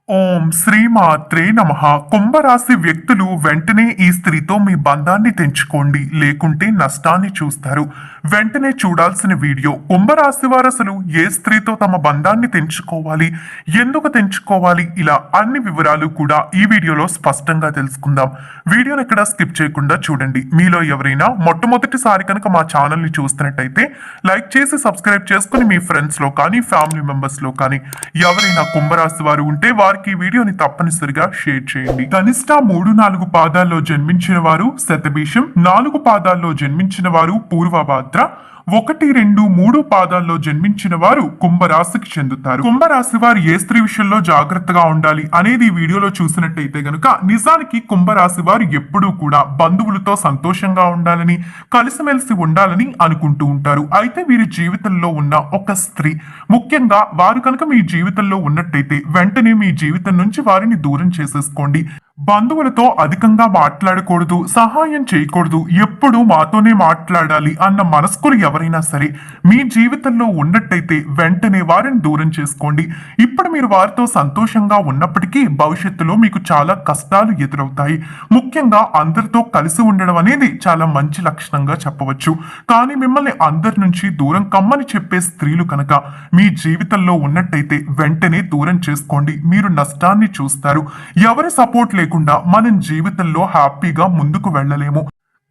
ఓం శ్రీమాత్రే నమః. కుంభరాశి వ్యక్తులు వెంటనే ఈ స్త్రీతో మీ బంధాన్ని తెంచుకోండి, లేకుంటే నష్టాన్ని చూస్తారు. వెంటనే చూడాల్సిన వీడియో. కుంభరాశి వారు అసలు ఏ స్త్రీతో తమ బంధాన్ని తెంచుకోవాలి, ఎందుకు తెంచుకోవాలి, ఇలా అన్ని వివరాలు కూడా ఈ వీడియోలో స్పష్టంగా తెలుసుకుందాం. వీడియోని ఎక్కడ స్కిప్ చేయకుండా చూడండి. మీలో ఎవరైనా మొట్టమొదటిసారి కనుక మా ఛానల్ ని చూస్తున్నట్టయితే లైక్ చేసి సబ్స్క్రైబ్ చేసుకుని మీ ఫ్రెండ్స్ లో కానీ ఫ్యామిలీ మెంబర్స్ లో కానీ ఎవరైనా కుంభరాశి వారు ఉంటే వారికి ఈ వీడియోని తప్పనిసరిగా షేర్ చేయండి. కనిష్ట 3-4 పాదాల్లో జన్మించిన వారు శతభిషం, 4 పాదాల్లో జన్మించిన వారు పూర్వభాద్ర, 1-2-3 పాదాల్లో జన్మించిన వారు కుంభరాశికి చెందుతారు. కుంభరాశి వారు ఏ స్త్రీ విషయంలో జాగ్రత్తగా ఉండాలి అనేది ఈ వీడియోలో చూసినట్టయితే గనుక నిజానికి కుంభరాశి వారు ఎప్పుడూ కూడా బంధువులతో సంతోషంగా ఉండాలని, కలిసిమెలిసి ఉండాలని అనుకుంటూ ఉంటారు. అయితే వీరి జీవితంలో ఉన్న ఒక స్త్రీ, ముఖ్యంగా వారు కనుక మీ జీవితంలో ఉన్నట్టయితే వెంటనే మీ జీవితం నుంచి వారిని దూరం చేసేసుకోండి. బంధువులతో అధికంగా మాట్లాడకూడదు, సహాయం చేయకూడదు, ఎప్పుడు మాతోనే మాట్లాడాలి అన్న మనస్కులు ఎవరైనా సరే మీ జీవితంలో ఉన్నట్టయితే వెంటనే వారిని దూరం చేసుకోండి. ఇప్పుడు మీరు వారితో సంతోషంగా ఉన్నప్పటికీ భవిష్యత్తులో మీకు చాలా కష్టాలు ఎదురవుతాయి. ముఖ్యంగా అందరితో కలిసి ఉండడం అనేది చాలా మంచి లక్షణంగా చెప్పవచ్చు. కానీ మిమ్మల్ని అందరి నుంచి దూరం కమ్మని చెప్పే స్త్రీలు కనుక మీ జీవితంలో ఉన్నట్టయితే వెంటనే దూరం చేసుకోండి. మీరు నష్టాన్ని చూస్తారు. ఎవరి సపోర్ట్ లేకుండా మనం జీవితంలో హ్యాపీగా ముందుకు వెళ్ళలేము.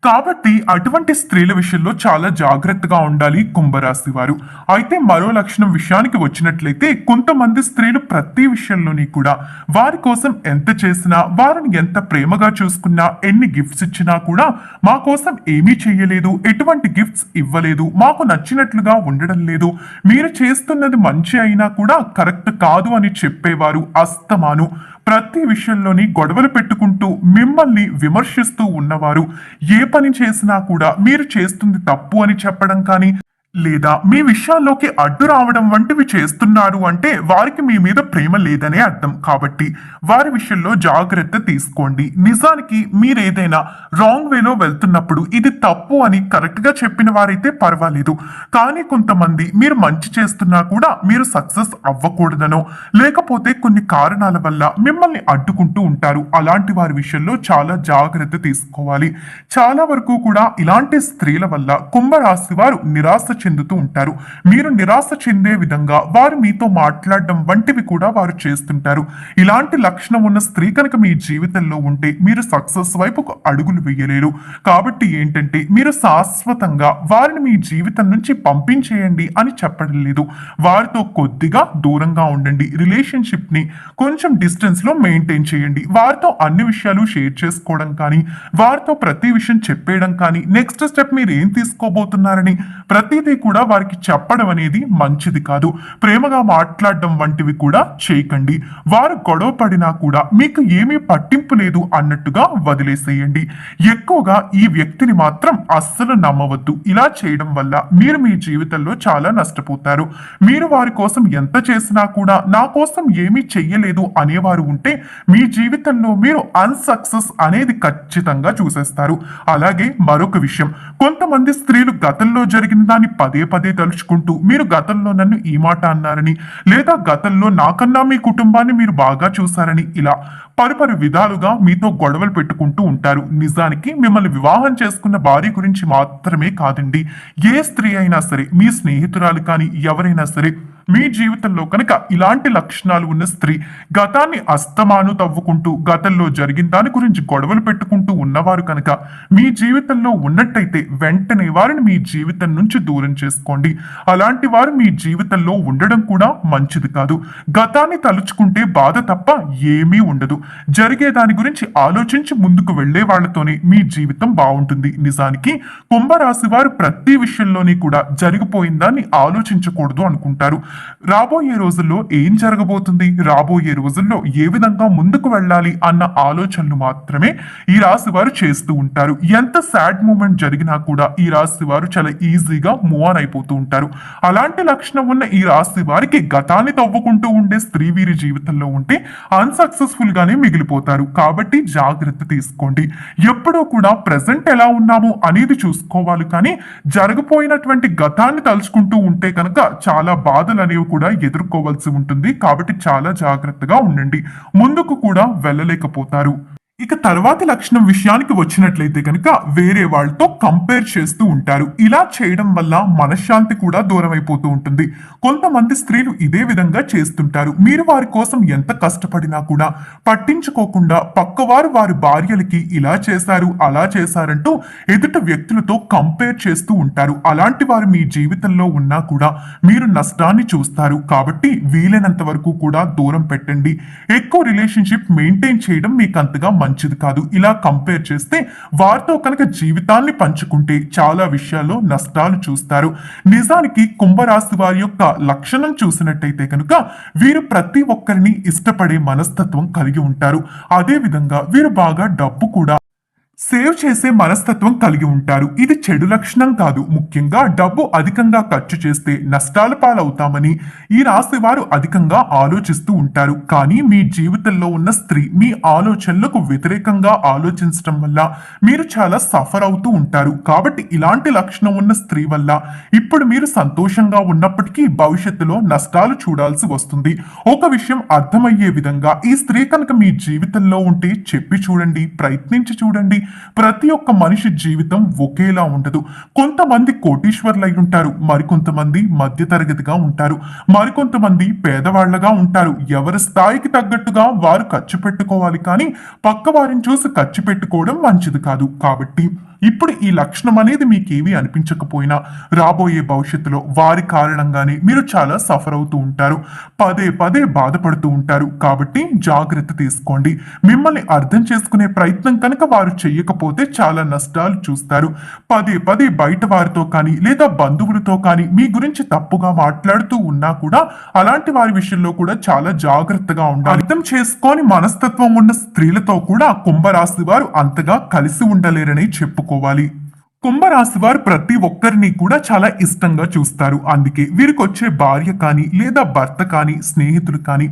కాబట్టి అటువంటి స్త్రీల విషయంలో చాలా జాగ్రత్తగా ఉండాలి కుంభరాశి వారు. అయితే మరో లక్షణం విషయానికి వచ్చినట్లయితే కొంతమంది స్త్రీలు ప్రతి విషయంలోని కూడా వారి కోసం ఎంత చేసినా, వారిని ఎంత ప్రేమగా చూసుకున్నా, ఎన్ని గిఫ్ట్స్ ఇచ్చినా కూడా మా కోసం ఏమీ చెయ్యలేదు, ఎటువంటి గిఫ్ట్స్ ఇవ్వలేదు, మాకు నచ్చినట్లుగా ఉండడం లేదు, మీరు చేస్తున్నది మంచి అయినా కూడా కరెక్ట్ కాదు అని చెప్పేవారు అస్తమాను ప్రతి విషయంలోని గొడవలు పెట్టుకుంటూ మిమ్మల్ని విమర్శిస్తూ ఉన్నవారు, ఏ పని చేసినా కూడా మీరు చేస్తుంది తప్పు అని చెప్పడం కానీ, లేదా మీ విషయాల్లోకి అడ్డు రావడం వంటివి చేస్తున్నారు అంటే వారికి మీ మీద ప్రేమ లేదనే అర్థం. కాబట్టి వారి విషయంలో జాగ్రత్త తీసుకోండి. నిజానికి మీరేదైనా రాంగ్ వేలో వెళ్తున్నప్పుడు ఇది తప్పు అని కరెక్ట్ గా చెప్పిన వారైతే పర్వాలేదు. కానీ కొంతమంది మీరు మంచి చేస్తున్నా కూడా మీరు సక్సెస్ అవ్వకూడదనో, లేకపోతే కొన్ని కారణాల వల్ల మిమ్మల్ని అడ్డుకుంటూ ఉంటారు. అలాంటి వారి విషయంలో చాలా జాగ్రత్త తీసుకోవాలి. చాలా వరకు కూడా ఇలాంటి స్త్రీల వల్ల కుంభరాశి వారు నిరాశ చెందుతూ ఉంటారు. మీరు నిరాశ చెందే విధంగా వారు మీతో మాట్లాడడం వంటివి కూడా వారు చేస్తుంటారు. ఇలాంటి లక్షణం ఉన్న స్త్రీ కనుక మీ జీవితంలో ఉంటే మీరు సక్సెస్ వైపుకు అడుగులు వేయలేరు. కాబట్టి ఏంటంటే మీరు శాశ్వతంగా వారిని మీ జీవితం నుంచి పంపించేయండి అని చెప్పడం లేదు. వారితో కొద్దిగా దూరంగా ఉండండి. రిలేషన్షిప్ ని కొంచెం డిస్టెన్స్ లో మెయింటైన్ చేయండి. వారితో అన్ని విషయాలు షేర్ చేసుకోవడం కానీ, వారితో ప్రతి విషయం చెప్పేయడం కానీ, నెక్స్ట్ స్టెప్ మీరు ఏం తీసుకోబోతున్నారని ప్రతిదీ కూడా వారికి చెప్పడం అనేది మంచిది కాదు. ప్రేమగా మాట్లాడడం వంటివి కూడా చేయకండి. వారు గొడవ పడినా కూడా మీకు ఏమీ పట్టింపు లేదు అన్నట్టుగా వదిలేసేయండి. ఎక్కువగా ఈ వ్యక్తిని మాత్రం అస్సలు నమ్మవద్దు. ఇలా చేయడం వల్ల మీరు మీ జీవితంలో చాలా నష్టపోతారు. మీరు వారి కోసం ఎంత చేసినా కూడా నా కోసం ఏమీ చెయ్యలేదు అనేవారు ఉంటే మీ జీవితంలో మీరు అన్సక్సెస్ అనేది ఖచ్చితంగా చూసేస్తారు. అలాగే మరొక విషయం, కొంతమంది స్త్రీలు గతంలో జరిగిన దాన్ని పదే పదే తలుచుకుంటూ మీరు గతంలో నన్ను ఈ మాట అన్నారని, లేదా గతంలో నాకన్నా మీ కుటుంబాన్ని మీరు బాగా చూశారని, ఇలా పలు విధాలుగా మీతో గొడవలు పెట్టుకుంటూ ఉంటారు. నిజానికి మిమ్మల్ని వివాహం చేసుకున్న భార్య గురించి మాత్రమే కాదండి, ఏ స్త్రీ అయినా సరే, మీ స్నేహితురాలు కానీ ఎవరైనా సరే మీ జీవితంలో కనుక ఇలాంటి లక్షణాలు ఉన్న స్త్రీ గతాన్ని అస్తమాను తవ్వుకుంటూ గతంలో జరిగిన దాని గురించి గొడవలు పెట్టుకుంటూ ఉన్నవారు కనుక మీ జీవితంలో ఉన్నట్టయితే వెంటనే వారిని మీ జీవితం నుంచి దూరం చేసుకోండి. అలాంటి వారు మీ జీవితంలో ఉండడం కూడా మంచిది కాదు. గతాన్ని తలుచుకుంటే బాధ తప్ప ఏమీ ఉండదు. జరిగే దాని గురించి ఆలోచించి ముందుకు వెళ్లే వాళ్లతోనే మీ జీవితం బాగుంటుంది. నిజానికి కుంభరాశి వారు ప్రతి విషయంలోని కూడా జరిగిపోయిన దాన్ని ఆలోచించకూడదు అనుకుంటారు. రాబోయే రోజుల్లో ఏం జరగబోతుంది, రాబోయే రోజుల్లో ఏ విధంగా ముందుకు వెళ్ళాలి అన్న ఆలోచనలు మాత్రమే ఈ రాశి వారు చేస్తూ ఉంటారు. ఎంత సాడ్ మూమెంట్ జరిగినా కూడా ఈ రాశి వారు చాలా ఈజీగా మూవ్ ఆన్ అయిపోతూ ఉంటారు. అలాంటి లక్షణం ఉన్న ఈ రాశి వారికి గతాన్ని తవ్వుకుంటూ ఉండే స్త్రీ వీరి జీవితంలో ఉంటే అన్సక్సెస్ఫుల్ గానే మిగిలిపోతారు. కాబట్టి జాగ్రత్త తీసుకోండి. ఎప్పుడూ కూడా ప్రెసెంట్ ఎలా ఉన్నాము అనేది చూసుకోవాలి. కానీ జరగపోయినటువంటి గతాన్ని తలుచుకుంటూ ఉంటే కనుక చాలా బాధలు అనేవి కూడా ఎదుర్కోవాల్సి ఉంటుంది. కాబట్టి చాలా జాగ్రత్తగా ఉండండి. ముందుకు కూడా వెళ్ళలేకపోతారు. ఇక తర్వాతి లక్షణం విషయానికి వచ్చినట్లయితే కనుక వేరే వాళ్ళతో కంపేర్ చేస్తూ ఉంటారు. ఇలా చేయడం వల్ల మనశ్శాంతి కూడా దూరం అయిపోతూ ఉంటుంది. కొంతమంది స్త్రీలు ఇదే విధంగా చేస్తుంటారు. మీరు వారి కోసం ఎంత కష్టపడినా కూడా పట్టించుకోకుండా పక్కవారు వారి భార్యలకి ఇలా చేశారు అలా చేశారంటూ ఎదుట వ్యక్తులతో కంపేర్ చేస్తూ ఉంటారు. అలాంటి వారు మీ జీవితంలో ఉన్నా కూడా మీరు నష్టాన్ని చూస్తారు. కాబట్టి వీలైనంత వరకు కూడా దూరం పెట్టండి. ఎక్కువ రిలేషన్షిప్ మెయింటైన్ చేయడం మీకు అంతగా మంచిది కాదు. ఇలా కంపేర్ చేస్తే వారితో కనుక జీవితాన్ని పంచుకుంటే చాలా విషయాల్లో నష్టాలు చూస్తారు. నిజానికి కుంభరాశి వారి యొక్క లక్షణం చూసినట్టయితే కనుక వీరు ప్రతి ఒక్కరిని ఇష్టపడే మనస్తత్వం కలిగి ఉంటారు. అదే విధంగా వీరు బాగా డబ్బు కూడా సేవ్ చేసే మనస్తత్వం కలిగి ఉంటారు. ఇది చెడు లక్షణం కాదు. ముఖ్యంగా డబ్బు అధికంగా ఖర్చు చేస్తే నష్టాల పాలవుతామని ఈ రాశి వారు అధికంగా ఆలోచిస్తూ ఉంటారు. కానీ మీ జీవితంలో ఉన్న స్త్రీ మీ ఆలోచనలకు వ్యతిరేకంగా ఆలోచించడం వల్ల మీరు చాలా సఫర్ అవుతూ ఉంటారు. కాబట్టి ఇలాంటి లక్షణం ఉన్న స్త్రీ వల్ల ఇప్పుడు మీరు సంతోషంగా ఉన్నప్పటికీ భవిష్యత్తులో నష్టాలు చూడాల్సి వస్తుంది. ఒక విషయం అర్థమయ్యే విధంగా ఈ స్త్రీ కనుక మీ జీవితంలో ఉంటే చెప్పి చూడండి, ప్రయత్నించి చూడండి. ప్రతి ఒక్క మనిషి జీవితం ఒకేలా ఉండదు. కొంతమంది కోటీశ్వర్లు అయి ఉంటారు, మరికొంతమంది మధ్య తరగతిగా ఉంటారు, మరికొంతమంది పేదవాళ్లగా ఉంటారు. ఎవరి స్థాయికి తగ్గట్టుగా వారు ఖర్చు పెట్టుకోవాలి, కానీ పక్క వారిని చూసి ఖర్చు పెట్టుకోవడం మంచిది కాదు. కాబట్టి ఇప్పుడు ఈ లక్షణం అనేది మీకేమీ అనిపించకపోయినా రాబోయే భవిష్యత్తులో వారి కారణంగానే మీరు చాలా సఫర్ అవుతూ ఉంటారు, పదే పదే బాధపడుతూ ఉంటారు. కాబట్టి జాగ్రత్త తీసుకోండి. మిమ్మల్ని అర్థం చేసుకునే ప్రయత్నం కనుక వారు చెయ్యకపోతే చాలా నష్టాలు చూస్తారు. పదే పదే బయట వారితో కానీ లేదా బంధువులతో కానీ మీ గురించి తప్పుగా మాట్లాడుతూ ఉన్నా కూడా అలాంటి వారి విషయంలో కూడా చాలా జాగ్రత్తగా ఉండాలి. అర్థం చేసుకొని మనస్తత్వం ఉన్న స్త్రీలతో కూడా కుంభరాశి వారు అంతగా కలిసి ఉండలేరని చెప్పుకోవాలి. కుంభరాశి వారు ప్రతి ఒక్కరిని కూడా చాలా ఇష్టంగా చూస్తారు. అందుకే వీరికి వచ్చే భార్య కానీ లేదా భర్త కానీ స్నేహితులు కానీ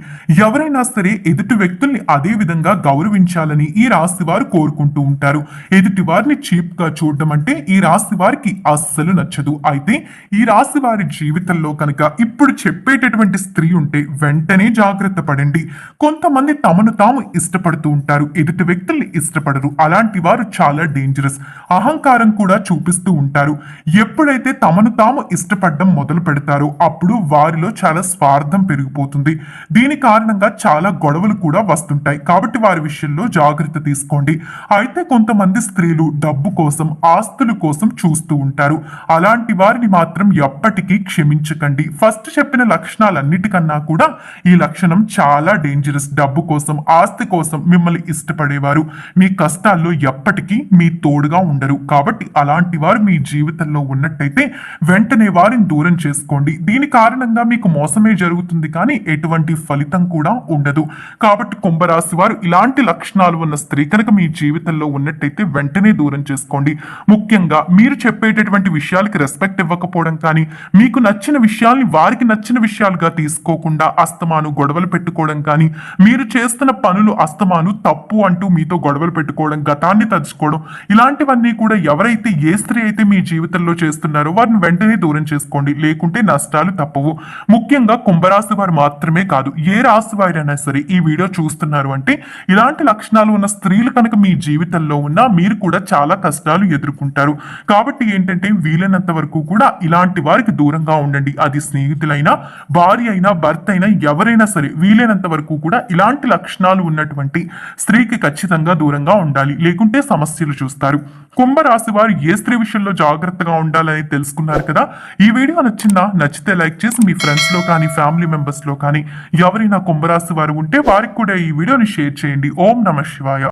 ఎవరైనా సరే ఎదుటి వ్యక్తుల్ని అదే విధంగా గౌరవించాలని ఈ రాశి వారు కోరుకుంటూ ఉంటారు. ఎదుటి వారిని చీప్ గా చూడడం అంటే ఈ రాశి వారికి అస్సలు నచ్చదు. అయితే ఈ రాశి వారి జీవితంలో కనుక ఇప్పుడు చెప్పేటటువంటి స్త్రీ ఉంటే వెంటనే జాగ్రత్త పడండి. కొంతమంది తమను తాము ఇష్టపడుతూ ఉంటారు, ఎదుటి వ్యక్తుల్ని ఇష్టపడరు. అలాంటి వారు చాలా డేంజరస్. అహంకారం కూడా చూపిస్తూ ఉంటారు. ఎప్పుడైతే తమను తాము ఇష్టపడడం మొదలు పెడతారో అప్పుడు వారిలో చాలా స్వార్థం పెరిగిపోతుంది. దీని కారణంగా చాలా గొడవలు కూడా వస్తుంటాయి. కాబట్టి వారి విషయంలో జాగ్రత్త తీసుకోండి. అయితే కొంతమంది స్త్రీలు డబ్బు కోసం ఆస్తుల కోసం చూస్తూ ఉంటారు. అలాంటి వారిని మాత్రం ఎప్పటికీ క్షమించకండి. ఫస్ట్ చెప్పిన లక్షణాలన్నిటికన్నా కూడా ఈ లక్షణం చాలా డేంజరస్. డబ్బు కోసం ఆస్తి కోసం మిమ్మల్ని ఇష్టపడేవారు మీ కష్టాల్లో ఎప్పటికీ మీ తోడుగా ఉండరు. కాబట్టి అలాంటి వారు మీ జీవితంలో ఉన్నట్టయితే వెంటనే వారిని దూరం చేసుకోండి. దీని కారణంగా మీకు మోసమే జరుగుతుంది, కానీ ఎటువంటి ఫలితం కూడా ఉండదు. కాబట్టి కుంభరాశి వారు ఇలాంటి లక్షణాలు ఉన్న స్త్రీ కనుక మీ జీవితంలో ఉన్నట్టయితే వెంటనే దూరం చేసుకోండి. ముఖ్యంగా మీరు చెప్పేటటువంటి విషయాలకి రెస్పెక్ట్ ఇవ్వకపోవడం కానీ, మీకు నచ్చిన విషయాల్ని వారికి నచ్చిన విషయాలుగా తీసుకోకుండా అస్తమాను గొడవలు పెట్టుకోవడం కానీ, మీరు చేస్తున్న పనులు అస్తమాను తప్పు అంటూ మీతో గొడవలు పెట్టుకోవడం, గతాన్ని తలుచుకోవడం, ఇలాంటివన్నీ కూడా ఎవరైతే ఏ స్త్రీ అయితే మీ జీవితంలో చేస్తున్నారో వారిని వెంటనే దూరం చేసుకోండి. లేకుంటే నష్టాలు తప్పవు. ముఖ్యంగా కుంభరాశి వారు మాత్రమే కాదు, ఏ రాశి వారైనా సరే ఈ వీడియో చూస్తున్నారు అంటే ఇలాంటి లక్షణాలు ఉన్న స్త్రీలు కనుక మీ జీవితంలో ఉన్నా మీరు కూడా చాలా కష్టాలు ఎదుర్కొంటారు. కాబట్టి ఏంటంటే వీలైనంత వరకు కూడా ఇలాంటి వారికి దూరంగా ఉండండి. అది స్నేహితులైనా, భార్య అయినా, భర్త అయినా, ఎవరైనా సరే వీలైనంత వరకు కూడా ఇలాంటి లక్షణాలు ఉన్నటువంటి స్త్రీకి ఖచ్చితంగా దూరంగా ఉండాలి. లేకుంటే సమస్యలు చూస్తారు. కుంభరాశి వారు ఏ స్త్రీ విషయంలో జాగ్రత్తగా ఉండాలని తెలుసుకున్నారు కదా. ఈ వీడియో నచ్చితే లైక్ చేసి మీ ఫ్రెండ్స్ లో కానీ ఫ్యామిలీ మెంబర్స్ లో కానీ ఎవరైనా కుంభరాశి వారు ఉంటే వారికి కూడా ఈ వీడియోని షేర్ చేయండి. ఓం నమః శివాయ.